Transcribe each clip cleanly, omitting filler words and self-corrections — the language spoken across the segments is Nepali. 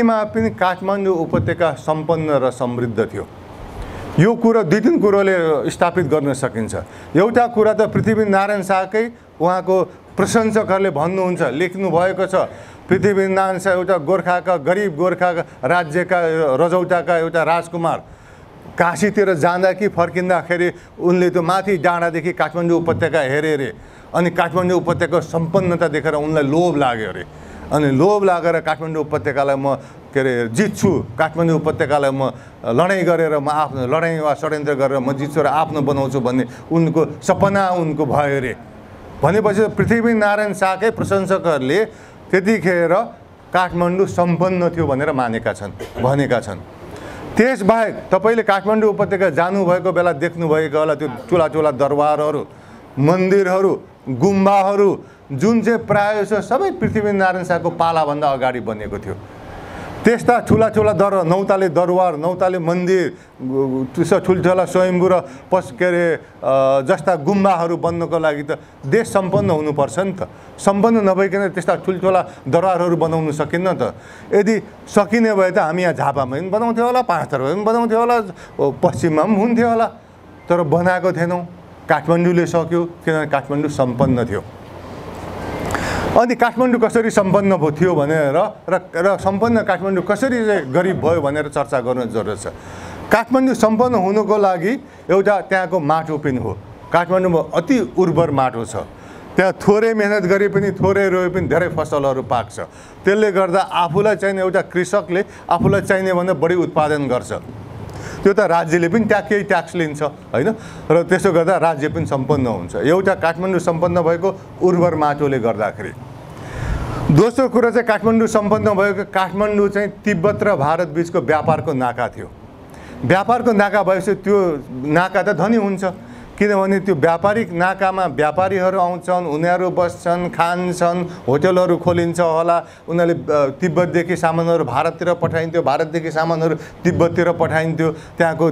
जतिमा पनि काठमाडौँ उपत्यका सम्पन्न र समृद्ध थियो। यो कुरा दुई तीन कुरोले स्थापित गर्न सकिन्छ। एउटा कुरा त पृथ्वीनारायण शाहकै उहाँको प्रशंसकहरूले भन्नुहुन्छ, लेख्नु भएको छ, पृथ्वीनारायण शाह एउटा गोर्खाका गरिब गोर्खाका राज्यका रजौटाका एउटा राजकुमार काशीतिर जाँदा कि फर्किँदाखेरि उनले त्यो माथि डाँडादेखि काठमाडौँ उपत्यका हेरे अरे अनि काठमाडौँ उपत्यकाको सम्पन्नता देखेर उनलाई लोभ लाग्यो अरे अनि लोभ लागेर काठमाडौँ उपत्यकालाई म के अरे जित्छु, काठमाडौँ उपत्यकालाई म लडाइँ गरेर म आफ्नो लडाइँ वा षड्यन्त्र गरेर म जित्छु र आफ्नो बनाउँछु भन्ने उनको सपना उनको भयो अरे। भनेपछि पृथ्वीनारायण शाहकै प्रशंसकहरूले त्यतिखेर काठमाडौँ सम्पन्न थियो भनेर भनेका छन्। त्यसबाहेक तपाईँले काठमाडौँ उपत्यका जानुभएको बेला देख्नुभएको होला त्यो ठुला ठुला दरबारहरू, मन्दिरहरू, गुम्बाहरू जुन चाहिँ प्रायः सबै पृथ्वीनारायण शाहको पालाभन्दा अगाडि बनेको थियो। त्यस्ता ठुला ठुला नौताले दरबार, नौताले मन्दिर, ठुल्ठुला स्वयम्भू र के अरे जस्ता गुम्बाहरू बन्नको लागि त देश सम्पन्न हुनुपर्छ नि त। सम्पन्न नभइकन त्यस्ता ठुल्ठुला दरबारहरू बनाउनु सकिन्न त। यदि सकिने भए त हामी यहाँ झापामा पनि बनाउँथ्यो होला, पाँचथरमा पनि बनाउँथ्यो होला, पश्चिममा पनि हुन्थ्यो होला, तर बनाएको थिएनौँ। काठमाडौँले सक्यो किनभने काठमाडौँ सम्पन्न थियो। अनि काठमाडौँ कसरी सम्पन्न थियो भनेर र सम्पन्न काठमाडौँ कसरी चाहिँ गरिब भयो भनेर चर्चा गर्नु जरुरत छ। काठमाडौँ सम्पन्न हुनुको लागि एउटा त्यहाँको माटो पनि हो। काठमाडौँमा अति उर्वर माटो छ। त्यहाँ थोरै मेहनत गरे पनि थोरै रोए पनि धेरै फसलहरू पाक्छ। त्यसले गर्दा आफूलाई चाहिने एउटा कृषकले आफूलाई चाहिने भन्दा बढी उत्पादन गर्छ। त्यो त राज्यले पनि केही ट्याक्स लिन्छ हैन र त्यसो गर्दा राज्य पनि सम्पन्न हुन्छ। एउटा काठमाडौँ सम्पन्न भएको उर्वर माटोले गर्दाखेरि। दोस्रो कुरा चाहिँ काठमाडौँ सम्पन्न भएको काठमाडौँ चाहिँ तिब्बत र भारत बीचको व्यापारको नाका थियो। व्यापारको नाका भएपछि त्यो नाका त धनी हुन्छ किनभने त्यो व्यापारिक नाकामा व्यापारीहरू आउँछन्, उनीहरू बस्छन्, खान्छन्, होटलहरू खोलिन्छ होला, उनीहरूले तिब्बतदेखि सामानहरू भारततिर पठाइन्थ्यो, भारतदेखि सामानहरू तिब्बततिर पठाइन्थ्यो। त्यहाँको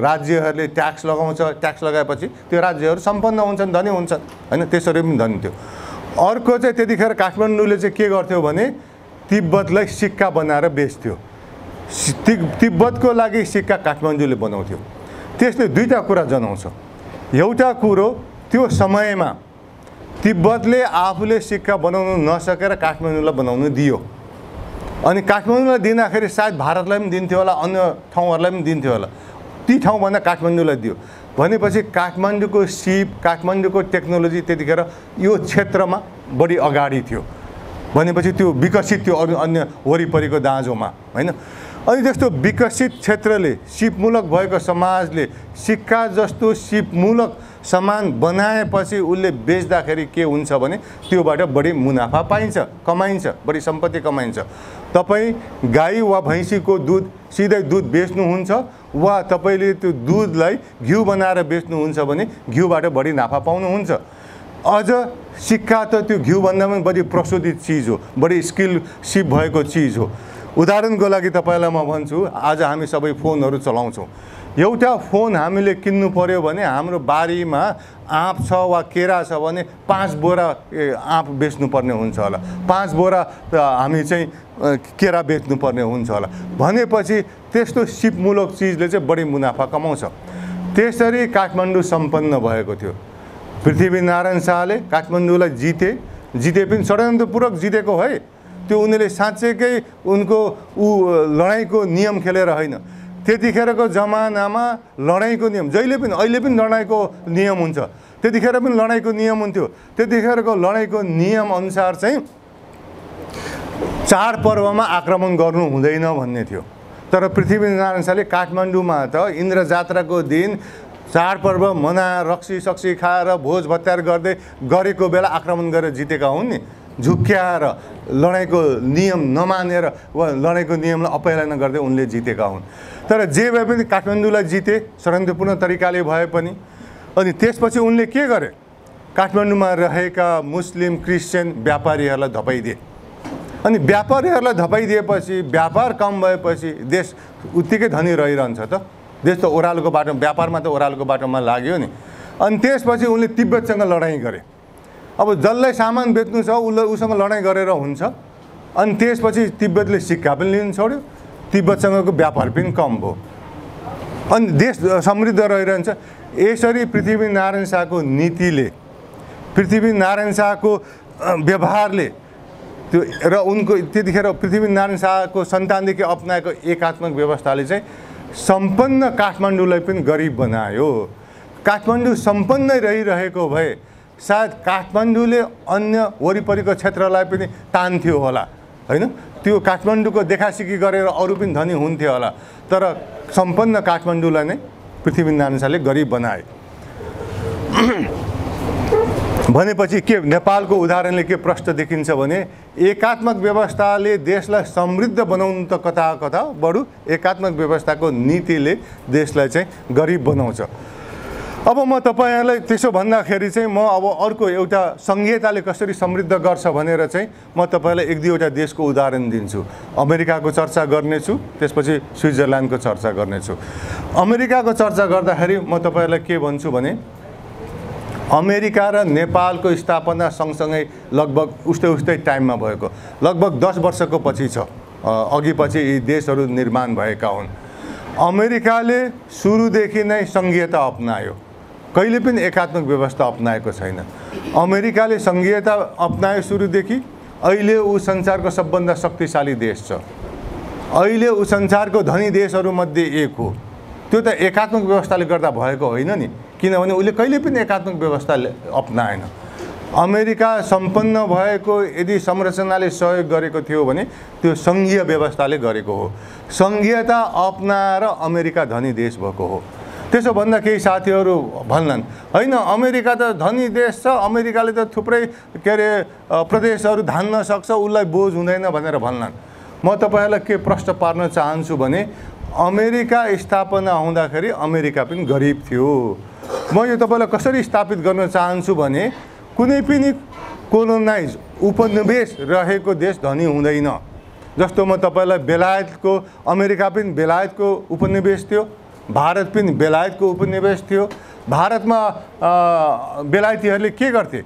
राज्यहरूले ट्याक्स लगाउँछ, ट्याक्स लगाएपछि त्यो राज्यहरू सम्पन्न हुन्छन्, धनी हुन्छन् हैन, त्यसरी पनि धनी थियो। अर्को चाहिँ त्यतिखेर काठमाडौँले चाहिँ के गर्थ्यो भने तिब्बतलाई सिक्का बनाएर बेच्थ्यो। तिब्बतको लागि सिक्का काठमाडौँले बनाउँथ्यो। त्यसले दुईटा कुरा जनाउँछ। एउटा कुरो त्यो समयमा तिब्बतले आफूले सिक्का बनाउनु नसकेर काठमाडौँलाई बनाउनु दियो अनि काठमाडौँलाई दिँदाखेरि सायद भारतलाई पनि दिन्थ्यो होला, अन्य ठाउँहरूलाई पनि दिन्थ्यो होला, ती ठाउँभन्दा काठमाडौँलाई दियो भनेपछि काठमाडौँको सिप, काठमाडौँको टेक्नोलोजी त्यतिखेर यो क्षेत्रमा बढी अगाडि थियो भनेपछि त्यो विकसित थियो अरू अन्य वरिपरिको दाँजोमा हैन। अनि त्यस्तो विकसित क्षेत्रले सिपमूलक भएको समाजले सिक्का जस्तो सिपमूलक सामान बनाएपछि उसले बेच्दाखेरि के हुन्छ भने त्योबाट बढी मुनाफा पाइन्छ, कमाइन्छ, बढी सम्पत्ति कमाइन्छ। तपाईँ गाई वा भैँसीको दुध सिधै दुध बेच्नुहुन्छ वा तपाईँले त्यो दुधलाई घिउ बनाएर बेच्नुहुन्छ भने घिउबाट बढी नाफा पाउनुहुन्छ। अझ सिक्का त त्यो घिउभन्दा पनि बढी प्रशोधित चिज हो, बढी स्किलसिप भएको चिज हो। उदाहरणको लागि तपाईँलाई म भन्छु, आज हामी सबै फोनहरू चलाउँछौँ। एउटा फोन हामीले किन्नु पर्यो भने हाम्रो बारीमा आँप छ वा केरा छ भने 5 बोरा आँप बेच्नुपर्ने हुन्छ होला, 5 बोरा हामी चाहिँ केरा बेच्नुपर्ने हुन्छ होला भनेपछि त्यस्तो सिपमूलक चिजले चाहिँ बढी मुनाफा कमाउँछ। त्यसरी काठमाडौँ सम्पन्न भएको थियो। पृथ्वीनारायण शाहले काठमाडौँलाई जिते पनि षड्यन्त्रपूर्वक जितेको है। त्यो उनीहरूले साँच्चैकै उनको लडाइँको नियम खेलेर होइन। त्यतिखेरको जमानामा लडाइँको नियम जहिले पनि अहिले पनि लडाइँको नियम हुन्छ, त्यतिखेर पनि लडाइँको नियम हुन्थ्यो। त्यतिखेरको लडाइँको नियम अनुसार चाहिँ चाडपर्वमा आक्रमण गर्नु हुँदैन भन्ने थियो। तर पृथ्वीनारायण शाहले काठमाडौँमा त इन्द्र जात्राको दिन चाडपर्व मनाएर रक्सी सक्सी खाएर भोज भत्यार गर्दै गरेको बेला आक्रमण गरेर जितेका हुन् नि। झुक्क्याएर लडाइँको नियम नमानेर वा लडाइँको नियमलाई अपहेलना गर्दै उनले जितेका हुन्। तर जे भए पनि काठमाडौँलाई जिते षड्यन्त्रपूर्ण तरिकाले भए पनि। अनि त्यसपछि उनले के गरे, काठमाडौँमा रहेका मुस्लिम क्रिस्चियन व्यापारीहरूलाई धपाइदिए। अनि व्यापारीहरूलाई धपाइदिएपछि व्यापार कम भएपछि देश उत्तिकै धनी रहिरहन्छ त। देश त ओह्रालोको बाटो, व्यापारमा त ओह्रालोको बाटोमा लाग्यो नि। अनि त्यसपछि उनले तिब्बतसँग लडाइँ गरे। अब जसलाई सामान बेच्नु छ उसँग लडाइँ गरेर हुन्छ अनि त्यसपछि तिब्बतले सिक्का पनि लिन छोड्यो, तिब्बतसँगको व्यापार पनि कम भयो, अनि देश समृद्ध रहिरहन्छ। यसरी पृथ्वीनारायण शाहको नीतिले, पृथ्वीनारायण शाहको व्यवहारले त्यो र उनको त्यतिखेर पृथ्वीनारायण शाहको सन्तानदेखि अपनाएको एकात्मक व्यवस्थाले चाहिँ सम्पन्न काठमाडौँलाई पनि गरिब बनायो। काठमाडौँ सम्पन्न रहिरहेको भए सायद काठमाडौँले अन्य वरिपरिको क्षेत्रलाई पनि तान्थ्यो होला, होइन? त्यो काठमाडौँको देखासिकी गरेर अरू पनि धनी हुन्थ्यो होला, तर सम्पन्न काठमाडौँलाई नै पृथ्वीनारायण शाहले गरिब बनाए। भनेपछि के नेपालको उदाहरणले के प्रश्न देखिन्छ भने एकात्मक व्यवस्थाले देशलाई समृद्ध बनाउनु त कता कता बरु एकात्मक व्यवस्थाको नीतिले देशलाई चाहिँ गरिब बनाउँछ। अब म तपाईहरुलाई त्यसो भन्दाखेरि चाहिँ म अब अर्को एउटा संघीयताले कसरी समृद्ध गर्छ भनेर चाहिँ म तपाईलाई एक दुईवटा देशको उदाहरण दिन्छु। अमेरिकाको चर्चा गर्नेछु, त्यसपछि स्विजरल्यान्डको चर्चा गर्नेछु। अमेरिकाको चर्चा गर्दाखेरि म तपाईहरुलाई के भन्छु भने अमेरिका र नेपालको स्थापना सँगसँगै लगभग उस्तै टाइममा भएको, लगभग 10 वर्षको पछि छ, अघि पछि यी देशहरू निर्माण भएका हुन्। अमेरिकाले सुरुदेखि नै संघीयता अपनायो, कहिले पनि एकात्मक व्यवस्था अपनाएको छैन। अमेरिकाले संघीयता अपनायो सुरुदेखि, अहिले ऊ संसारको सबभन्दा शक्तिशाली देश छ, अहिले ऊ संसारको धनी देशहरूमध्ये एक हो। त्यो त एकात्मक व्यवस्थाले गर्दा भएको होइन नि, किनभने उसले कहिले पनि एकात्मक व्यवस्था अपनाएन। अमेरिका सम्पन्न भएको यदि संरचनाले सहयोग गरेको थियो भने त्यो संघीय व्यवस्थाले गरेको हो। संघीयता अपनाएर अमेरिका धनी देश भएको हो। त्यसो भन्दा केही साथीहरू भन्लान् हैन अमेरिका त धनी देश छ, अमेरिकाले त थुप्रै के अरे प्रदेशहरू धान्न सक्छ, उसलाई बोझ हुँदैन भनेर भन्लान्। म तपाईहरुलाई के प्रश्न पार्न चाहन्छु भने अमेरिका स्थापना हुँदाखेरि अमेरिका पनि गरिब थियो। म यो तपाईलाई कसरी स्थापित गर्न चाहन्छु भने कुनै पनि कोलोनाइज उपनिवेश रहेको देश धनी हुँदैन। जस्तो म तपाईलाई बेलायतको, अमेरिका पनि बेलायतको उपनिवेश थियो, भारत पनि बेलायतको उपनिवेश थियो। भारतमा बेलायतीहरूले के गर्थे?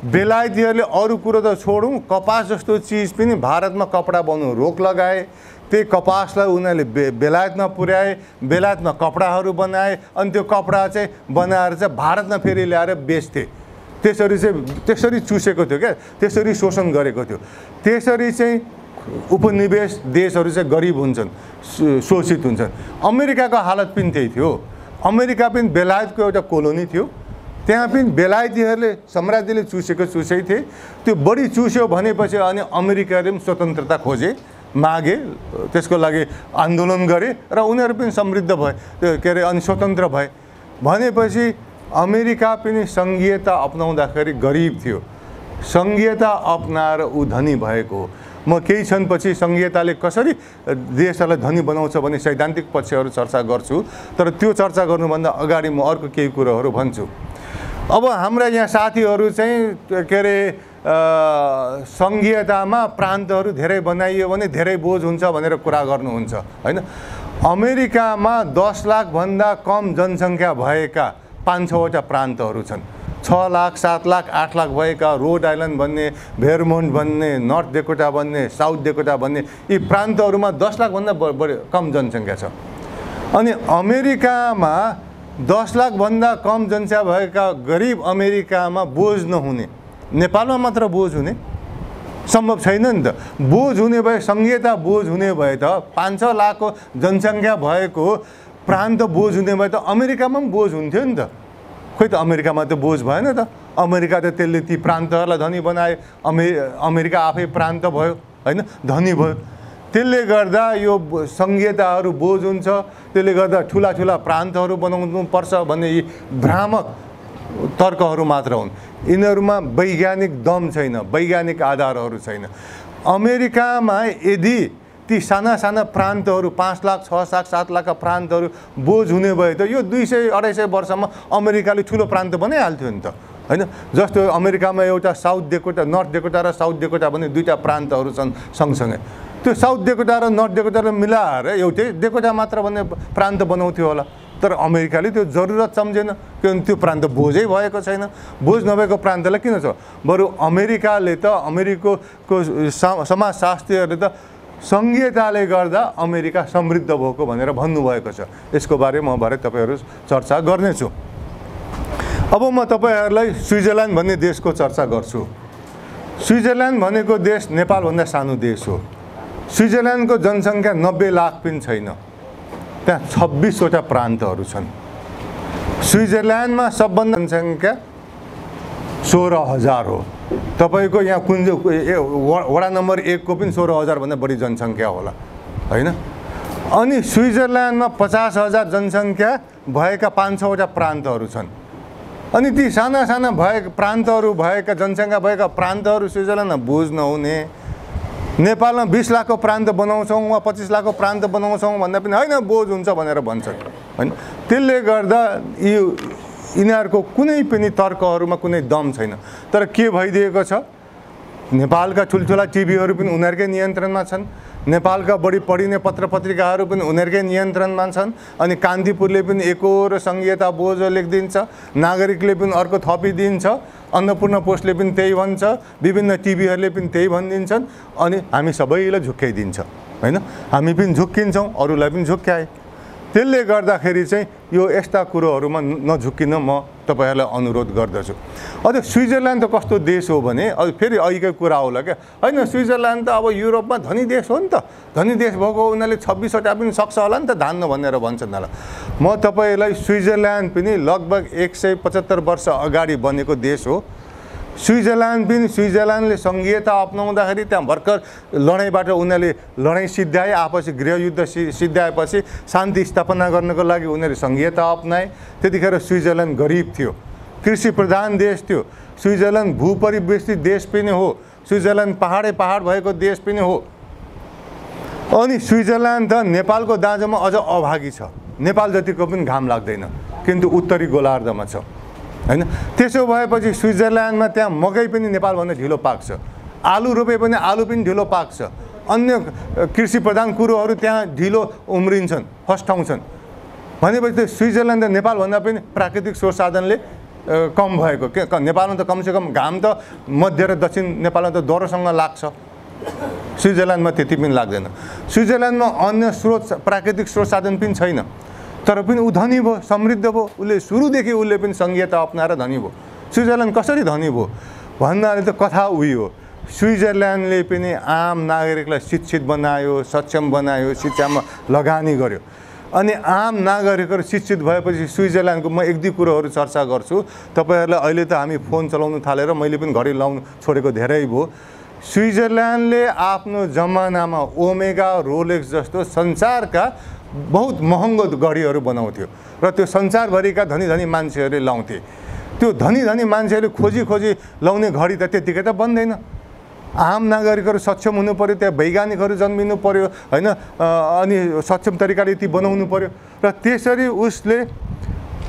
बेलायतीहरूले अरू कुरो त छोडौँ, कपास जस्तो चिज पनि भारतमा कपडा बनाउनु रोक लगाए। त्यही कपासलाई उनीहरूले बेलायतमा पुर्याए, बेलायतमा कपडाहरू बनाए, अनि त्यो कपडा चाहिँ बनाएर चाहिँ भारतमा फेरि ल्याएर बेच्थे। त्यसरी चुसेको थियो क्या, त्यसरी शोषण गरेको थियो। त्यसरी चाहिँ उपनिवेश देशहरू चाहिँ गरिब हुन्छन्, शोषित हुन्छन्। अमेरिकाको हालत पनि त्यही थियो। अमेरिका पनि बेलायतको एउटा कोलोनी थियो, त्यहाँ पनि बेलायतीहरूले साम्राज्यले चुसै थिए। त्यो बढी चुस्यो भनेपछि अनि अमेरिकाले पनि स्वतन्त्रता खोजे, मागे, त्यसको लागि आन्दोलन गरे र उनीहरू पनि समृद्ध भए, के अरे अनि स्वतन्त्र भए। भनेपछि अमेरिका पनि संघीयता अपनाउँदाखेरि गरिब थियो, संघीयता अपनाएर ऊ धनी भएको हो। म केही क्षणपछि संघीयताले कसरी देशहरूलाई धनी बनाउँछ भन्ने सैद्धान्तिक पक्षहरू चर्चा गर्छु, तर त्यो चर्चा गर्नुभन्दा अगाडि म अर्को केही कुरोहरू भन्छु। अब हाम्रा यहाँ साथीहरू चाहिँ के अरे संघीयतामा प्रान्तहरू धेरै बनाइयो भने धेरै बोझ हुन्छ भनेर कुरा गर्नुहुन्छ, होइन? अमेरिकामा 10 लाख भन्दा कम जनसङ्ख्या भएका 5-6वटा प्रान्तहरू छन्। 6 लाख, 7 लाख, 8 लाख भएका रोड आइल्यान्ड भन्ने, भेरमोन्ट भन्ने, नर्थ डेकोटा भन्ने, साउथ डेकोटा भन्ने यी प्रान्तहरूमा 10 लाख भन्दा बढी कम जनसङ्ख्या छ। अनि अमेरिकामा 10 लाख भन्दा कम जनसङ्ख्या भएका गरिब अमेरिकामा बोझ नहुने, नेपालमा मात्र बोझ हुने सम्भव छैन नि त। बोझ हुने भए, संघीयता बोझ हुने भए त 5-6 लाखको जनसङ्ख्या भएको प्रान्त बोझ हुने भए त अमेरिकामा पनि बोझ हुन्थ्यो नि त। खोइ त अमेरिकामा त बोझ भएन त। अमेरिका त त्यसले ती प्रान्तहरूलाई धनी बनाए, अमेरिका आफै प्रान्त भयो, होइन, धनी भयो। त्यसले गर्दा यो संघीयताहरू बोझ हुन्छ, त्यसले गर्दा ठुला प्रान्तहरू बनाउनु पर्छ भन्ने यी भ्रामक तर्कहरू मात्र हुन्। यिनीहरूमा वैज्ञानिक दम छैन, वैज्ञानिक आधारहरू छैन। अमेरिकामा यदि ती साना प्रान्तहरू 5 लाख, 6 लाख, 7 लाखका प्रान्तहरू बोझ हुने भए त यो 200-250 वर्षमा अमेरिकाले ठुलो प्रान्त बनाइहाल्थ्यो नि त, होइन? जस्तो अमेरिकामा एउटा साउथ डेकोटा, नर्थ डेकोटा र साउथ डेकोटा भन्ने दुईटा प्रान्तहरू छन् सँगसँगै। त्यो साउथ डेकोटा र नर्थ डेकोटालाई मिलाएर एउटै डेकोटा मात्र भन्ने प्रान्त बनाउँथ्यो होला। तर अमेरिकाले त्यो जरुरत सम्झेन, किनभने त्यो प्रान्त बोझै भएको छैन। बोझ नभएको प्रान्तलाई किन छ? बरु अमेरिकाले त अमेरिकाको समाजशास्त्रीहरूले त सङ्घीयताले गर्दा अमेरिका समृद्ध भएको भनेर भन्नुभएको छ। यसको बारे म भरे तपाईँहरू चर्चा गर्नेछु। अब म तपाईँहरूलाई स्विजरल्यान्ड भन्ने देशको चर्चा गर्छु। स्विजरल्यान्ड भनेको देश नेपालभन्दा सानो देश हो। स्विजरल्यान्डको जनसङ्ख्या 90 लाख पनि छैन। त्यहाँ 26वटा प्रान्तहरू छन्। स्विजरल्यान्डमा सबभन्दा जनसङ्ख्या 16,000 हो। तपाईँको यहाँ कुन वडा नम्बर 1 को पनि 16,000 भन्दा बढी जनसङ्ख्या होला, होइन? अनि स्विजरल्यान्डमा 50,000 जनसङ्ख्या भएका 5-6वटा प्रान्तहरू छन्। अनि ती साना साना भएका प्रान्तहरू भएका जनसङ्ख्या भएका प्रान्तहरू स्विजरल्यान्डमा बोझ नहुने। नेपालमा 20 लाखको प्रान्त बनाउँछौँ वा 25 लाखको प्रान्त बनाउँछौँ भन्दा पनि होइन बोझ हुन्छ भनेर भन्छन्, होइन? त्यसले गर्दा यिनीहरूको कुनै पनि तर्कहरूमा कुनै दम छैन। तर के भइदिएको छ, नेपालका ठुल्ठुला टिभीहरू पनि उनीहरूकै नियन्त्रणमा छन्। नेपालका बढी पढिने पत्र पत्रिकाहरू पनि उनीहरूकै नियन्त्रणमा छन्। अनि कान्तिपुरले पनि एकहोरो सङ्घीयता बोझ लेखिदिन्छ, नागरिकले पनि अर्को थपिदिन्छ, अन्नपूर्ण पोस्टले पनि त्यही भन्छ, विभिन्न टिभीहरूले पनि त्यही भनिदिन्छन्। अनि हामी सबैलाई झुक्क्याइदिन्छ, होइन? हामी पनि झुक्किन्छौँ, अरूलाई पनि झुक्क्याए। त्यसले गर्दाखेरि चाहिँ यो यस्ता कुरोहरूमा नझुक्किन म तपाईँहरूलाई अनुरोध गर्दछु। अझ स्विजरल्यान्ड त कस्तो देश हो भने फेरि अहिलेकै कुरा होला क्या, होइन? स्विजरल्यान्ड त अब युरोपमा धनी देश हो नि त। धनी देश भएको उनीहरूले 26वटा पनि सक्छ होला नि त धान्न भनेर भन्छन् होला। म तपाईँलाई स्विजरल्यान्ड पनि लगभग 175 वर्ष अगाडि बनेको देश हो। स्विजरल्यान्डले सङ्घीयता अपनाउँदाखेरि त्यहाँ भर्खर लडाइँबाट उनीहरूले लडाइँ सिद्ध्याए, आपसी गृहयुद्ध सिद्ध्याएपछि शान्ति स्थापना गर्नको लागि उनीहरूले सङ्घीयता अपनाए। त्यतिखेर स्विजरल्यान्ड गरिब थियो, कृषि प्रधान देश थियो। स्विजरल्यान्ड भूपरिवेष्टित देश पनि हो। स्विजरल्यान्ड पहाडै पहाड भएको देश पनि हो। अनि स्विजरल्यान्ड त नेपालको दाँजोमा अझ अभागी छ। नेपाल जतिको पनि घाम लाग्दैन, किन्तु उत्तरी गोलार्धमा छ, होइन? त्यसो भएपछि स्विजरल्यान्डमा त्यहाँ मकै पनि नेपालभन्दा ढिलो पाक्छ, आलु रोपे पनि आलु पनि ढिलो पाक्छ, अन्य कृषि प्रधान कुरोहरू त्यहाँ ढिलो उम्रिन्छन्, फस्टाउँछन्। भनेपछि त्यो स्विजरल्यान्ड त नेपालभन्दा पनि प्राकृतिक स्रोत साधनले कम भएको के? नेपालमा त कमसेकम घाम त मध्य र दक्षिण नेपालमा त डह्रोसँग लाग्छ, स्विजरल्यान्डमा त्यति पनि लाग्दैन। स्विजरल्यान्डमा अन्य प्राकृतिक स्रोत साधन पनि छैन, तर पनि ऊ धनी भयो, समृद्ध भयो। उसले सुरुदेखि उसले पनि सङ्घीयता अपनाएर धनी भयो। स्विजरल्यान्ड कसरी धनी भयो भन्नाले त कथा उही हो। स्विजरल्यान्डले पनि आम नागरिकलाई शिक्षित बनायो, सक्षम बनायो, शिक्षामा लगानी गर्यो। अनि आम नागरिकहरू शिक्षित भएपछि स्विजरल्यान्डको म 1-2 कुरोहरू चर्चा गर्छु। तपाईँहरूलाई अहिले त हामी फोन चलाउनु थालेर मैले पनि घडी लाउनु छोडेको धेरै भयो। स्विजरल्यान्डले आफ्नो जमानामा ओमेगा, रोलेक्स जस्तो संसारका बहुत महँगो घडीहरू बनाउँथ्यो र त्यो संसारभरिका धनी धनी मान्छेहरूले लाउँथे। त्यो धनी धनी मान्छेहरूले खोजी लाउने घडी त त्यतिकै त बन्दैन। आम नागरिकहरू सक्षम हुनु पर्यो, त्यहाँ वैज्ञानिकहरू जन्मिनु पर्यो, होइन? अनि सक्षम तरिकाले ती बनाउनु पर्यो। र त्यसरी उसले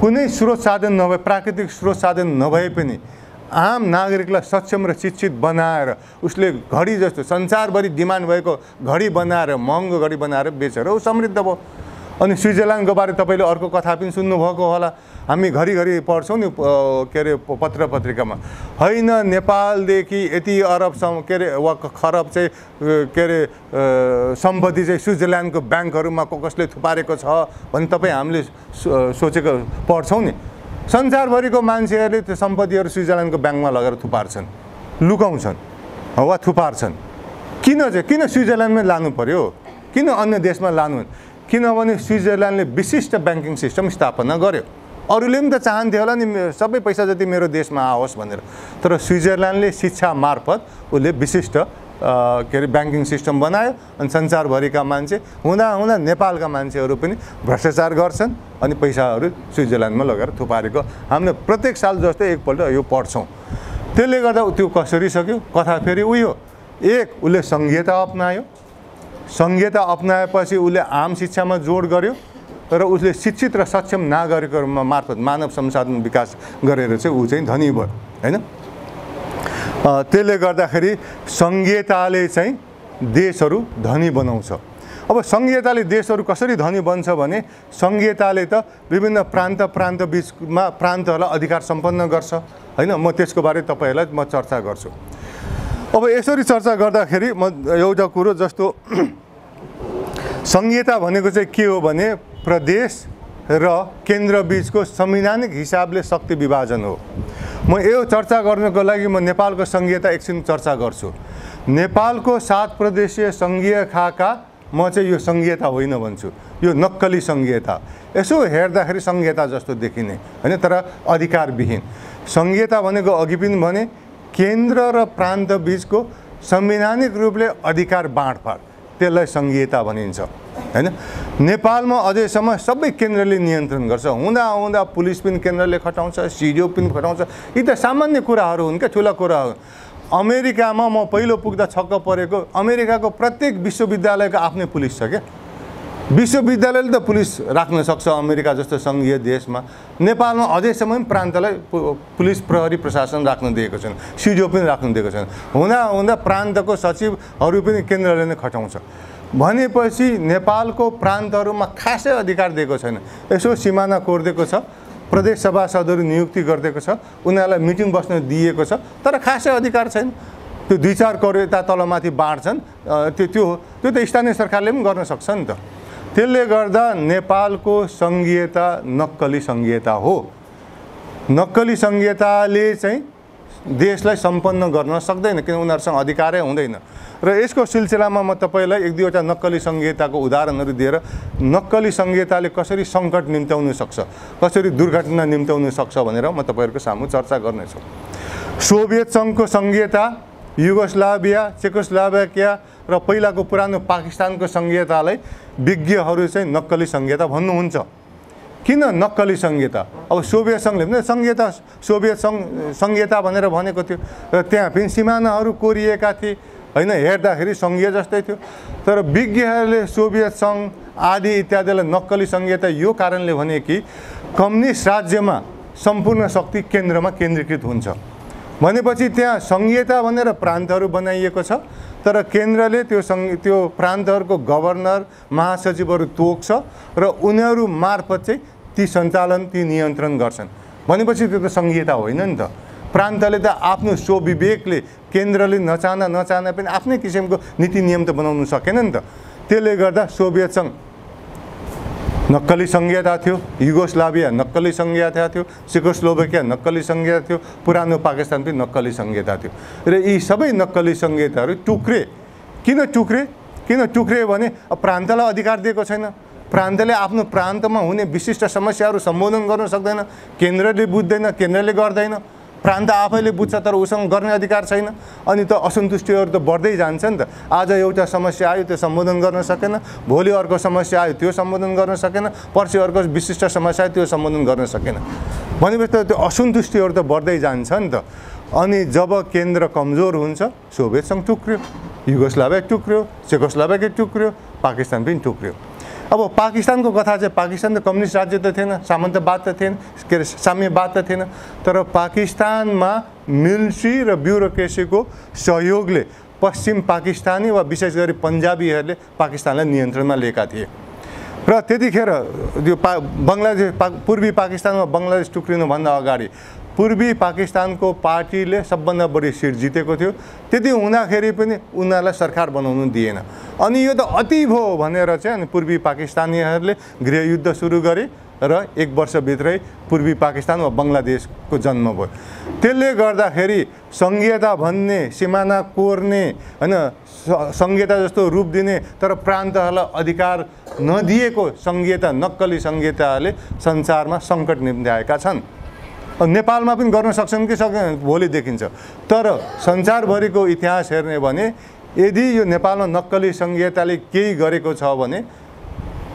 कुनै स्रोत साधन नभए, प्राकृतिक स्रोत साधन नभए पनि आम नागरिकलाई सक्षम र शिक्षित बनाएर उसले घडी जस्तो संसारभरि डिमान्ड भएको घडी बनाएर, महँगो घडी बनाएर बेचेर ऊ समृद्ध भयो। अनि स्विजरल्यान्डको बारे तपाईँले अर्को कथा पनि सुन्नुभएको होला। हामी घरिघरि पढ्छौँ नि के अरे पत्र पत्रिकामा, होइन नेपालदेखि यति अरबसम्म के अरे वा खरब चाहिँ के अरे सम्पत्ति चाहिँ स्विजरल्यान्डको ब्याङ्कहरूमा कसले थुपारेको छ भने तपाईँ हामीले सोचेको पढ्छौँ नि। संसारभरिको मान्छेहरूले त्यो सम्पत्तिहरू स्विजरल्यान्डको ब्याङ्कमा लगेर थुपार्छन्, लुकाउँछन् वा थुपार्छन्। किन स्विजरल्यान्डमै लानु पर्यो? किन अन्य देशमा लानु? किनभने स्विजरल्यान्डले विशिष्ट ब्याङ्किङ सिस्टम स्थापना गर्यो। अरूले पनि त चाहन्थ्यो होला नि सबै पैसा जति मेरो देशमा आओस् भनेर। तर स्विजरल्यान्डले शिक्षा मार्फत उसले विशिष्ट के अरे ब्याङ्किङ सिस्टम बनायो। अनि संसारभरिका मान्छे हुँदा नेपालका मान्छेहरू पनि भ्रष्टाचार गर्छन् अनि पैसाहरू स्विजरल्यान्डमा लगेर थुपारेको हामीले प्रत्येक साल जस्तै एकपल्ट यो पढ्छौँ। त्यसले गर्दा त्यो कसरी सक्यो? कथा फेरि उही हो। एक, उसले सङ्घीयता अपनायो। सङ्घीयता अपनाएपछि उसले आम शिक्षामा जोड गर्यो र उसले शिक्षित र सक्षम नागरिकहरूमा मार्फत मानव संसाधन विकास गरेर चाहिँ ऊ चाहिँ धनी भयो, होइन? त्यसले गर्दाखेरि सङ्घीयताले चाहिँ देशहरू धनी बनाउँछ। अब सङ्घीयताले देशहरू कसरी धनी बन्छ भने सङ्घीयताले त विभिन्न प्रान्त बिचमा प्रान्तहरूलाई अधिकार सम्पन्न गर्छ हैन। म त्यसको बारे तपाईहरुलाई म चर्चा गर्छु। अब यसरी चर्चा गर्दाखेरि म एउटा कुरो जस्तो सङ्घीयता भनेको चाहिँ के हो भने प्रदेश र केन्द्र बीचको संवैधानिक हिसाबले शक्ति विभाजन हो। म यो चर्चा गर्नको लागि म नेपालको सङ्घीयता एकछिन चर्चा गर्छु। नेपालको 7 प्रदेशीय सङ्घीय खाका म चाहिँ यो सङ्घीयता होइन भन्छु, यो नक्कली सङ्घीयता। यसो हेर्दाखेरि सङ्घीयता जस्तो देखिने हैन, तर अधिकारविहीन सङ्घीयता भनेको अघि पनि भने केन्द्र र प्रान्त बीचको संवैधानिक रूपले अधिकार बाँडफाँड, त्यसलाई सङ्घीयता भनिन्छ हैन। नेपालमा अझैसम्म सबै केन्द्रले नियन्त्रण गर्छ, हुँदा पुलिस पनि केन्द्रले खटाउँछ, सिडिओ पनि खटाउँछ। यी त सामान्य कुराहरू हुन् क्या, ठुला कुराहरू। अमेरिकामा म पहिलो पुग्दा छक्क परेको, अमेरिकाको प्रत्येक विश्वविद्यालयको आफ्नै पुलिस छ क्या। विश्वविद्यालयले त पुलिस राख्न सक्छ अमेरिका जस्तो सङ्घीय देशमा। नेपालमा अझैसम्म पनि प्रान्तलाई पुलिस प्रहरी प्रशासन राख्न दिएको छैन, सिडिओ पनि राख्न दिएको छैन। हुँदा प्रान्तको सचिवहरू पनि केन्द्रले नै खटाउँछ भनेपछि नेपालको प्रान्तहरूमा खासै अधिकार दिएको छैन। यसो सिमाना कोरिदिएको छ, प्रदेश सभासदहरू नियुक्ति गरिदिएको छ, उनीहरूलाई मिटिङ बस्न दिएको छ, तर खासै अधिकार छैन। त्यो 2-4 करोड यता तलमाथि बाँड्छन्, त्यो त स्थानीय सरकारले पनि गर्न सक्छ नि त। त्यसले गर्दा नेपालको सङ्घीयता नक्कली सङ्घीयता हो। नक्कली सङ्घीयताले चाहिँ देशलाई सम्पन्न गर्न सक्दैन, किन उनीहरूसँग अधिकारै हुँदैन। र यसको सिलसिलामा म तपाईलाई 1-2वटा नक्कली सङ्घीयताको उदाहरणहरू दिएर नक्कली सङ्घीयताले कसरी सङ्कट निम्त्याउन सक्छ, कसरी दुर्घटना निम्त्याउन सक्छ भनेर म तपाईहरुको सामु चर्चा गर्नेछु। सोभियत सङ्घको सङ्घीयता, युगोस्लाभिया, चेकोस्लोभाकिया र पहिलाको पुरानो पाकिस्तानको सङ्घीयतालाई विज्ञहरू चाहिँ नक्कली सङ्घीयता भन्नुहुन्छ। किन नक्कली सङ्घीयता? अब सोभियत सङ्घले पनि सङ्घीयता, सोभियत सङ्घीयता भनेर भनेको थियो र त्यहाँ पनि सिमानाहरू कोरिएका थिए हैन, हेर्दाखेरि सङ्घीय जस्तै थियो। तर विज्ञहरूले सोभियत सङ्घ आदि इत्यादिलाई नक्कली सङ्घीयता यो कारणले भने कि कम्युनिस्ट राज्यमा सम्पूर्ण शक्ति केन्द्रमा केन्द्रीकृत हुन्छ भनेपछि त्यहाँ सङ्घीयता भनेर प्रान्तहरू बनाइएको छ, तर केन्द्रले त्यो प्रान्तहरूको गभर्नर महासचिवहरू तोक्छ र उनीहरू मार्फत चाहिँ ती सञ्चालन, ती नियन्त्रण गर्छन् भनेपछि त्यो त सङ्घीयता होइन नि त। प्रान्तले त आफ्नो स्वविवेकले केन्द्रले नचाहना पनि आफ्नै किसिमको नीति नियम त बनाउन सकेन नि त। त्यसले गर्दा सोभियत सङ्घ नक्कली सङ्घीयता थियो, युगोस्लाभिया नक्कली सङ्घीयता थियो, चेकोस्लोभाकिया नक्कली सङ्घीयता थियो, पुरानो पाकिस्तान पनि नक्कली सङ्घीयता थियो। र यी सबै नक्कली सङ्घीयताहरू टुक्रे। किन टुक्रे भने प्रान्तलाई अधिकार दिएको छैन, प्रान्तले आफ्नो प्रान्तमा हुने विशिष्ट समस्याहरू सम्बोधन गर्न सक्दैन, केन्द्रले बुझ्दैन, केन्द्रले गर्दैन, प्रान्त आफैले बुझ्छ तर उसँग गर्ने अधिकार छैन। अनि त असन्तुष्टिहरू त बढ्दै जान्छ नि त। आज एउटा समस्या आयो त्यो सम्बोधन गर्न सकेन, भोलि अर्को समस्या आयो त्यो सम्बोधन गर्न सकेन, पर्सि अर्को विशिष्ट समस्या आयो त्यो सम्बोधन गर्न सकेन भनेपछि त त्यो असन्तुष्टिहरू त बढ्दै जान्छ नि त। अनि जब केन्द्र कमजोर हुन्छ सोभियत सङ्घ टुक्रियो, युगोस्लाभिया टुक्रियो, चेकोस्लोभाकिया टुक्रियो, पाकिस्तान पनि टुक्रियो। अब पाकिस्तानको कथा चाहिँ पाकिस्तान त कम्युनिस्ट राज्य त थिएन, सामन्तवाद त थिएन, के अरे साम्यवाद त थिएन, तर पाकिस्तानमा मिलिट्री र ब्युरोक्रेसीको सहयोगले पश्चिम पाकिस्तानी वा विशेष गरी पन्जाबीहरूले पाकिस्तानलाई नियन्त्रणमा लिएका थिए। र त्यतिखेर त्यो बङ्गलादेश पूर्वी पाकिस्तानमा बङ्गलादेश टुक्रिनुभन्दा अगाडि पूर्वी पाकिस्तानको पार्टीले सबभन्दा बढी सिट जितेको थियो। त्यति हुँदाखेरि पनि उनीहरूलाई सरकार बनाउनु दिएन। अनि यो त अति भयो भनेर चाहिँ अनि पूर्वी पाकिस्तानीहरूले गृहयुद्ध सुरु गरे र 1 वर्षभित्रै पूर्वी पाकिस्तान वा बङ्गलादेशको जन्म भयो। त्यसले गर्दाखेरि सङ्घीयता भन्ने, सिमाना कोर्ने हैन, सङ्घीयता जस्तो रूप दिने तर प्रान्तहरूलाई अधिकार नदिएको सङ्घीयता, नक्कली सङ्घीयताले संसारमा सङ्कट निम्त्याएका छन्। नेपालमा पनि गर्न सक्छन् कि सक्दैन भोलि देखिन्छ। तर संसारभरिको इतिहास हेर्ने भने यदि यो नेपालमा नक्कली सङ्घीयताले केही गरेको छ भने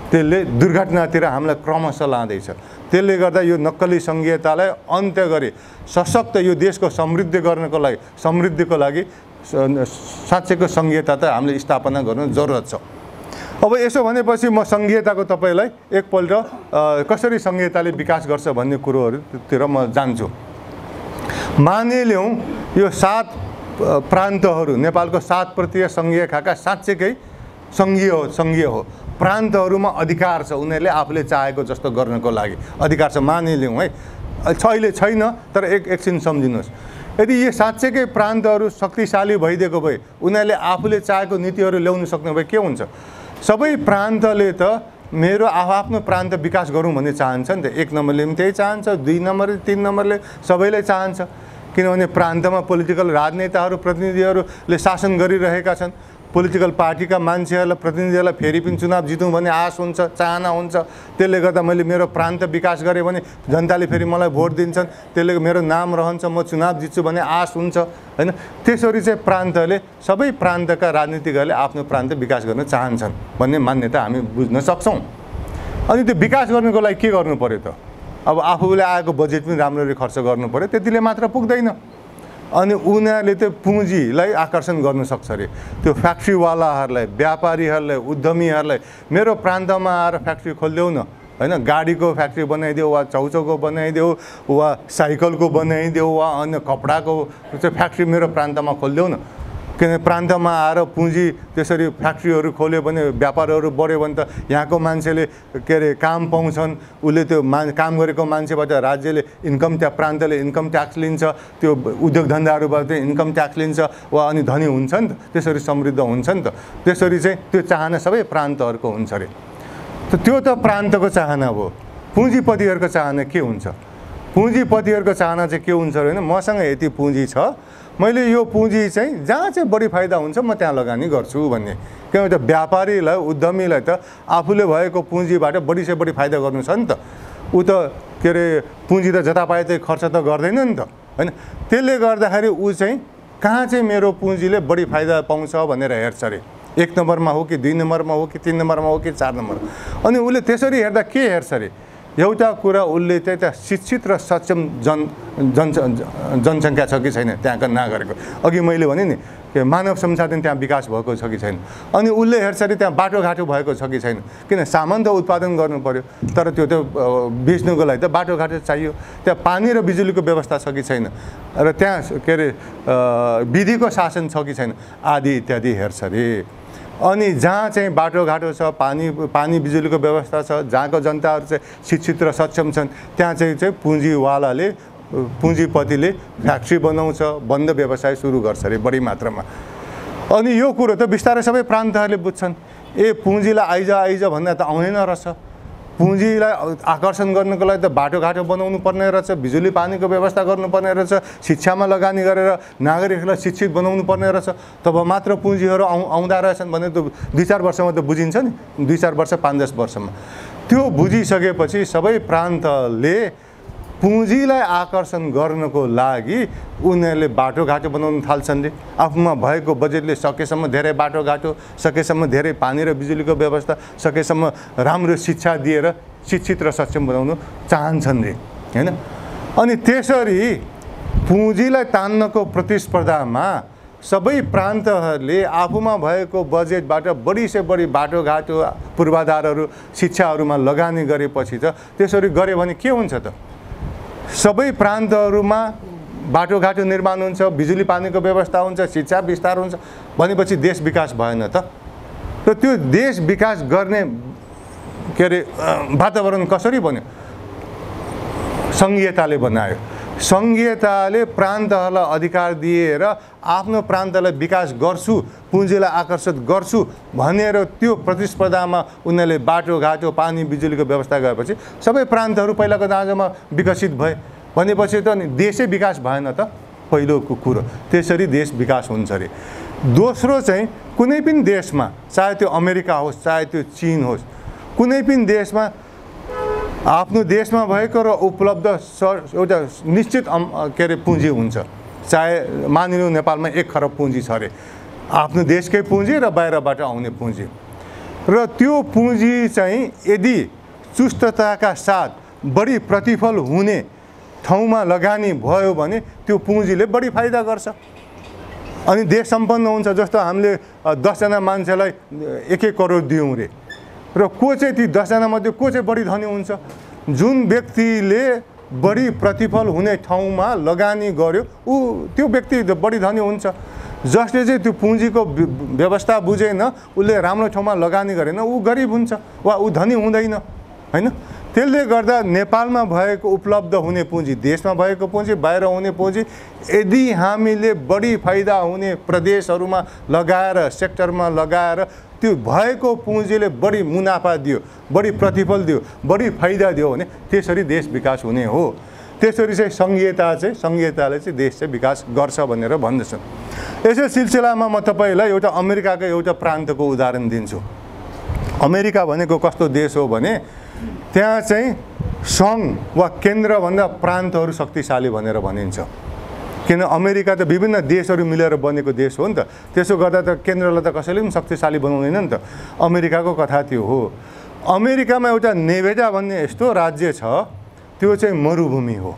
त्यसले दुर्घटनातिर हामीलाई क्रमशः लाँदैछ। त्यसले गर्दा यो नक्कली सङ्घीयतालाई अन्त्य गरी सशक्त यो देशको समृद्धिको लागि साँच्चैको सङ्घीयता त हामीले स्थापना गर्नु जरुरत छ। अब यसो भनेपछि म सङ्घीयताको तपाईलाई एकपल्ट कसरी सङ्घीयताले विकास गर्छ भन्ने कुरोहरूतिर म जान्छु। मानिलिउँ यो 7 प्रान्तहरू नेपालको 7 प्रत्यय सङ्घीय खाका साँच्चैकै सङ्घीय हो। प्रान्तहरूमा अधिकार छ, उनीहरूले आफूले चाहेको जस्तो गर्नको लागि अधिकार छ, मानिलिउँ है। अहिले छैन, तर एकछिन सम्झिनुहोस्, यदि यो साँच्चैकै प्रान्तहरू शक्तिशाली भइदिएको भए उनीहरूले आफूले चाहेको नीतिहरू ल्याउन सक्ने भए के हुन्छ? सबै प्रान्तले त मेरो आफ्नो प्रान्त विकास गरौँ भन्ने चाहन्छ नि त। 1 नम्बरले पनि त्यही चाहन्छ, 2 नम्बरले 3 नम्बरले सबैले चाहन्छ, किनभने प्रान्तमा पोलिटिकल राजनेताहरू प्रतिनिधिहरूले शासन गरिरहेका छन्। पोलिटिकल पार्टीका मान्छेहरूलाई प्रतिनिधिहरूलाई फेरि पनि चुनाव जितौँ भन्ने आश हुन्छ, चाहना हुन्छ। त्यसले गर्दा मैले मेरो प्रान्त विकास गरेँ भने जनताले फेरि मलाई भोट दिन्छन्, त्यसले मेरो नाम रहन्छ, म चुनाव जित्छु भन्ने आश हुन्छ हैन। त्यसरी चाहिँ प्रान्तले सबै प्रान्तका राजनीतिकहरूले आफ्नो प्रान्त विकास गर्न चाहन्छन् भन्ने मान्यता हामी बुझ्न सक्छौँ। अनि त्यो विकास गर्नको लागि के गर्नु पर्यो त? अब आफूले आएको बजेट पनि राम्ररी खर्च गर्नु पर्यो, त्यतिले मात्र पुग्दैन। अनि उनीहरूले त्यो पुँजीलाई आकर्षण गर्न सक्छ अरे। त्यो फ्याक्ट्रीवालाहरूलाई, व्यापारीहरूलाई, उद्यमीहरूलाई मेरो प्रान्तमा आएर फ्याक्ट्री खोलिदेऊ न हैन, गाडीको फ्याक्ट्री बनाइदेऊ वा चाउचाउको बनाइदेऊ वा साइकलको बनाइदेऊ वा अन्य कपडाको चाहिँ फ्याक्ट्री मेरो प्रान्तमा खोलिदेऊ न। किनभने प्रान्तमा आएर पुँजी त्यसरी फ्याक्ट्रीहरू खोल्यो भने, व्यापारहरू बढ्यो भने त यहाँको मान्छेले के अरे काम पाउँछन्, उसले त्यो काम गरेको मान्छेबाट राज्यले इन्कम ट्याक्स, प्रान्तले इन्कम ट्याक्स लिन्छ, त्यो उद्योग धन्दाहरूबाट इन्कम ट्याक्स लिन्छ वा अनि धनी हुन्छ नि त, त्यसरी समृद्ध हुन्छ नि त। त्यसरी चाहिँ त्यो चाहना सबै प्रान्तहरूको हुन्छ अरे। त्यो त प्रान्तको चाहना हो। पुँजीपतिहरूको चाहना के हुन्छ? पुँजीपतिहरूको चाहना चाहिँ के हुन्छ भने मसँग यति पुँजी छ, मैले यो पुँजी चाहिँ जहाँ चाहिँ बढी फाइदा हुन्छ म त्यहाँ लगानी गर्छु भन्ने। किनभने त व्यापारीलाई, उद्यमीलाई त आफूले भएको पुँजीबाट बढी से बढी फाइदा गर्नु छ नि त। ऊ त के अरे पुँजी त जता पाए त्यही खर्च त गर्दैन नि त हैन। त्यसले गर्दाखेरि ऊ चाहिँ कहाँ चाहिँ मेरो पुँजीले बढी फाइदा पाउँछ भनेर हेर्छ अरे। 1 नम्बरमा हो कि 2 नम्बरमा हो कि 3 नम्बरमा हो कि 4 नम्बर। अनि उसले त्यसरी हेर्दा के हेर्छ अरे? एउटा कुरा उसले चाहिँ त्यहाँ शिक्षित र सक्षम जनसङ्ख्या छ कि छैन त्यहाँका नागरिकको। अघि मैले भने नि के मानव संसाधन त्यहाँ विकास भएको छ कि छैन। अनि उसले हेर्छ अरे त्यहाँ बाटोघाटो भएको छ कि छैन। किन सामान त उत्पादन गर्नु पर्यो, तर त्यो त बेच्नुको लागि त बाटोघाटो चाहियो। त्यहाँ पानी र बिजुलीको व्यवस्था छ कि छैन, र त्यहाँ के अरे विधिको शासन छ कि छैन, आदि इत्यादि हेर्छ अरे। अनि जहाँ चाहिँ बाटोघाटो छ, पानी बिजुलीको व्यवस्था छ, जहाँको जनताहरू चाहिँ शिक्षित र सक्षम छन्, त्यहाँ चाहिँ पुँजीवालाले, पुँजीपतिले फ्याक्ट्री बनाउँछ, बन्द व्यवसाय सुरु गर्छ अरे बढी मात्रामा। अनि यो कुरो त बिस्तारै सबै प्रान्तहरूले बुझ्छन्। पुँजीलाई आइज भन्दा त आउँदैन रहेछ। पुँजीलाई आकर्षण गर्नको लागि त बाटोघाटो बनाउनु पर्ने रहेछ, बिजुली पानीको व्यवस्था गर्नुपर्ने रहेछ, शिक्षामा लगानी गरेर नागरिकलाई शिक्षित बनाउनु पर्ने रहेछ, तब मात्र पुँजीहरू आउँदा रहेछन् भने त 2-4 वर्षमा त बुझिन्छ नि। 2-4 वर्ष 5-10 वर्षमा त्यो बुझिसकेपछि सबै प्रान्तले पुँजीलाई आकर्षण गर्नको लागि उनीहरूले बाटोघाटो बनाउन थाल्छन्। आफूमा भएको बजेटले सकेसम्म धेरै बाटोघाटो, सकेसम्म धेरै पानी र बिजुलीको व्यवस्था, सकेसम्म राम्रो शिक्षा दिएर शिक्षित र सक्षम बनाउन चाहन्छन् रे हैन। अनि त्यसरी पुँजीलाई तान्नको प्रतिस्पर्धामा सबै प्रान्तहरूले आफूमा भएको बजेटबाट बढी से बढी बाटोघाटो, पूर्वाधारहरू, शिक्षाहरूमा लगानी गरेपछि त त्यसरी गऱ्यो भने के हुन्छ त? सबै प्रान्तहरूमा बाटोघाटो निर्माण हुन्छ, बिजुली पानीको व्यवस्था हुन्छ, शिक्षा विस्तार हुन्छ भनेपछि देश विकास भएन त। र त्यो देश विकास गर्ने के अरे वातावरण कसरी बन्यो? सङ्घीयताले बनायो। सङ्घीयताले प्रान्तहरूलाई अधिकार दिएर आफ्नो प्रान्तलाई विकास गर्छु, पुँजीलाई आकर्षित गर्छु भनेर त्यो प्रतिस्पर्धामा उनीहरूले बाटोघाटो, पानी बिजुलीको व्यवस्था गरेपछि सबै प्रान्तहरू पहिलाको दाँजोमा विकसित भए भनेपछि त देशै विकास भएन त पहिलो कुरो। त्यसरी देश विकास हुन्छ अरे। दोस्रो चाहिँ कुनै पनि देशमा, चाहे त्यो अमेरिका होस्, चाहे त्यो चीन होस्, कुनै पनि देशमा आफ्नो देशमा भएको र उपलब्ध एउटा निश्चित के अरे पुँजी हुन्छ। चाहे मानिलिउँ नेपालमा 1 खरब पुँजी छ अरे, आफ्नो देशकै पुँजी र बाहिरबाट आउने पुँजी। र त्यो पुँजी चाहिँ यदि चुस्तताका साथ बढी प्रतिफल हुने ठाउँमा लगानी भयो भने त्यो पुँजीले बढी फाइदा गर्छ। अनि देश सम्पन्न हुन्छ। जस्तो हामीले 10 जना मान्छेलाई 1-1 करोड दियौँ रे, र को चाहिँ ती 10 जना मध्ये को चाहिँ बढी धनी हुन्छ? जुन व्यक्तिले बढी प्रतिफल हुने ठाउँमा लगानी गर्यो त्यो व्यक्ति बढी धनी हुन्छ। जसले चाहिँ त्यो पुँजीको व्यवस्था बुझेन, उसले राम्रो ठाउँमा लगानी गरेन, ऊ गरिब हुन्छ वा ऊ धनी हुँदैन, हैन? त्यसले गर्दा नेपालमा भएको उपलब्ध हुने पुँजी, देशमा भएको पुँजी, बाहिर हुने पुँजी यदि हामीले बढी फाइदा हुने प्रदेशहरूमा लगाएर, सेक्टरमा लगाएर त्यो भएको पुँजीले बढी मुनाफा दियो, बढी प्रतिफल दियो, बढी फाइदा दियो भने त्यसरी देश विकास हुने हो। त्यसरी चाहिँ संघीयताले चाहिँ देश चाहिँ विकास गर्छ भनेर भन्दछन्। यसै सिलसिलामा म तपाईलाई एउटा अमेरिकाको एउटा प्रान्तको उदाहरण दिन्छु। अमेरिका भनेको कस्तो देश हो भने त्यहाँ चाहिँ सङ्घ वा केन्द्रभन्दा प्रान्तहरू शक्तिशाली भनेर भनिन्छ। किन अमेरिका त विभिन्न देशहरू मिलेर बनेको देश हो नि त, त्यसो गर्दा त केन्द्रलाई त कसैले पनि शक्तिशाली बनाउँदैन नि त। अमेरिकाको कथा त्यो हो। अमेरिकामा एउटा नेभेडा भन्ने यस्तो राज्य छ, त्यो चाहिँ मरुभूमि हो,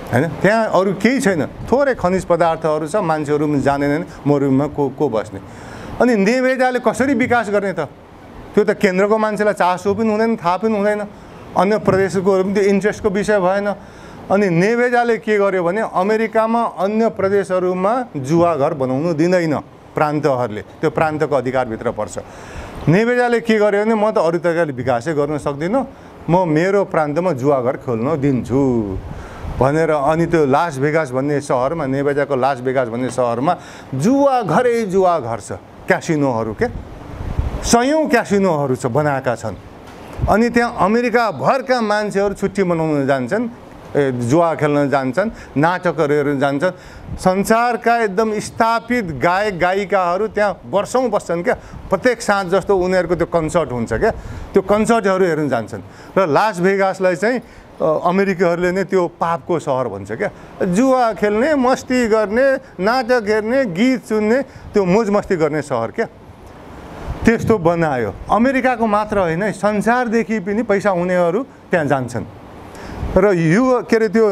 हैन? त्यहाँ अरू केही छैन, थोरै खनिज पदार्थहरू छ, मान्छेहरू पनि जानेनन्, मरुभूमिमा को बस्ने। अनि नेभेडाले कसरी विकास गर्ने त? त्यो त केन्द्रको मान्छेलाई चासो पनि हुँदैन, थाहा पनि हुँदैन, अन्य प्रदेशको पनि त्यो इन्ट्रेस्टको विषय भएन। अनि नेभेडाले के गर्यो भने अमेरिकामा अन्य प्रदेशहरूमा जुवा घर बनाउनु दिँदैन प्रान्तहरूले, त्यो प्रान्तको अधिकारभित्र पर्छ। नेभेडाले के गर्यो भने म त अरू तरिकाले विकासै गर्न सक्दिनँ, म मेरो प्रान्तमा जुवा घर खोल्न दिन्छु भनेर अनि त्यो लास भेगास भन्ने सहरमा, नेभेडाको लास भेगास भन्ने सहरमा जुवा घर छ, क्यासिनोहरू के सयौँ क्यासिनोहरू छ बनाएका छन्। अनि त्यहाँ अमेरिकाभरका मान्छेहरू छुट्टी मनाउन जान्छन्, जुवा खेल्न जान्छन्, नाटकहरू हेर्न जान्छन्। संसारका एकदम स्थापित गायक गायिकाहरू त्यहाँ वर्षौँ बस्छन् क्या। प्रत्येक साँझ जस्तो उनीहरूको त्यो कन्सर्ट हुन्छ क्या, त्यो कन्सर्टहरू हेर्न जान्छन्। र लास भेगासलाई चाहिँ अमेरिकीहरूले नै त्यो पापको सहर भन्छ क्या। जुवा खेल्ने, मस्ती गर्ने, नाटक हेर्ने, गीत सुन्ने, त्यो मोज मस्ती गर्ने सहर क्या। त्यस्तो बनायो। अमेरिकाको मात्र होइन, संसारदेखि पनि पैसा हुनेहरू त्यहाँ जान्छन्। र यो के अरे त्यो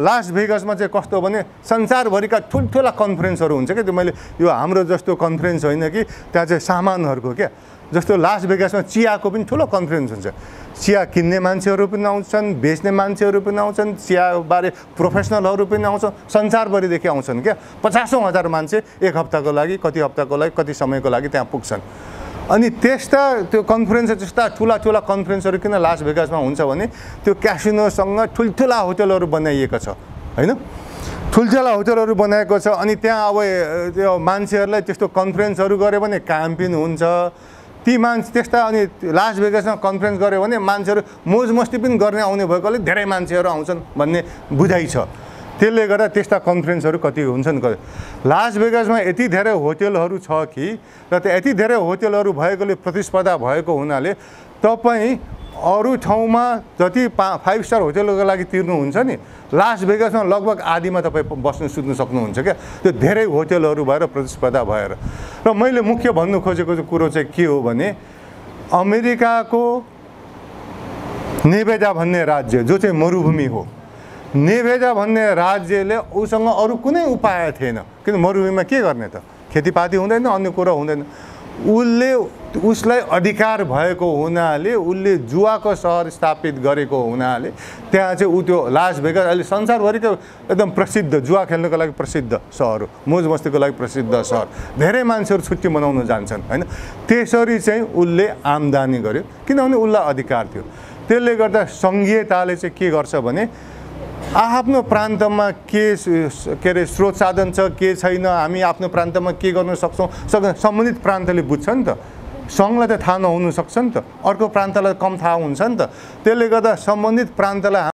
लास भेगासमा चाहिँ कस्तो भने संसारभरिका ठुल्ठुला कन्फरेन्सहरू हुन्छ क्या। त्यो मैले यो हाम्रो जस्तो कन्फरेन्स होइन कि, त्यहाँ चाहिँ सामानहरूको क्या। जस्तो लास भेगासमा चियाको पनि ठुलो कन्फरेन्स हुन्छ, चिया किन्ने मान्छेहरू पनि आउँछन्, बेच्ने मान्छेहरू पनि आउँछन्, चियाबारे प्रोफेसनलहरू पनि आउँछन्, संसारभरिदेखि आउँछन् क्या। 50,000 मान्छे एक हप्ताको लागि, कति हप्ताको लागि, कति समयको लागि त्यहाँ पुग्छन्। अनि त्यो कन्फरेन्स त्यस्ता ठुला कन्फरेन्सहरू किन लास भेगासमा हुन्छ भने त्यो क्यासिनोसँग ठुल्ठुला होटलहरू बनाइएको छ, हैन? ठुल्ठुला होटलहरू बनाएको छ। अनि त्यहाँ अब त्यो मान्छेहरूलाई त्यस्तो कन्फरेन्सहरू गऱ्यो भने काम पनि हुन्छ। ती मान्छे त्यस्ता अनि लास भेगासमा कन्फरेन्स गऱ्यो भने मान्छेहरू मोज मस्ती पनि गर्ने आउने भएकोले धेरै मान्छेहरू आउँछन् भन्ने बुझाइ छ। त्यसले गर्दा त्यस्ता कन्फरेन्सहरू कति हुन्छन्। लास भेगासमा यति धेरै होटलहरू छ कि, र त्यो यति धेरै होटलहरू भएकोले, प्रतिस्पर्धा भएको हुनाले तपाईँ अरू ठाउँमा जति 5 स्टार होटलको लागि तिर्नुहुन्छ नि, लास भेगासमा लगभग आधीमा तपाईँ बस्नु सुत्नु सक्नुहुन्छ क्या। त्यो धेरै होटलहरू भएर, प्रतिस्पर्धा भएर। र मैले मुख्य भन्नु खोजेको कुरो चाहिँ के हो भने अमेरिकाको नेभेडा भन्ने राज्य जो चाहिँ मरुभूमि हो, नेभेडा भन्ने राज्यले उसँग अरू कुनै उपाय थिएन। किन मरुभूमिमा के गर्ने त? खेतीपाती हुँदैन, अन्य कुरो हुँदैन। उसलाई अधिकार भएको हुनाले, उसले जुवाको सहर स्थापित गरेको हुनाले त्यहाँ चाहिँ त्यो लास भेगास अहिले संसारभरिको एकदम प्रसिद्ध, जुवा खेल्नको लागि प्रसिद्ध सहर हो, मोज मस्तीको लागि प्रसिद्ध सहर। धेरै मान्छेहरू छुट्टी मनाउन जान्छन्, हैन? त्यसरी चाहिँ उसले आम्दानी गर्यो किनभने उसलाई अधिकार थियो। त्यसले गर्दा सङ्घीयताले चाहिँ के गर्छ भने आफ्नो प्रान्तमा के अरे स्रोत साधन छ, के छैन, हामी आफ्नो प्रान्तमा के गर्न सक्छौँ, सम्बन्धित प्रान्तले बुझ्छ नि त। सङ्घलाई त थाहा नहुन सक्छ नि त, अर्को प्रान्तलाई कम थाहा हुन्छ नि त। त्यसले गर्दा सम्बन्धित प्रान्तलाई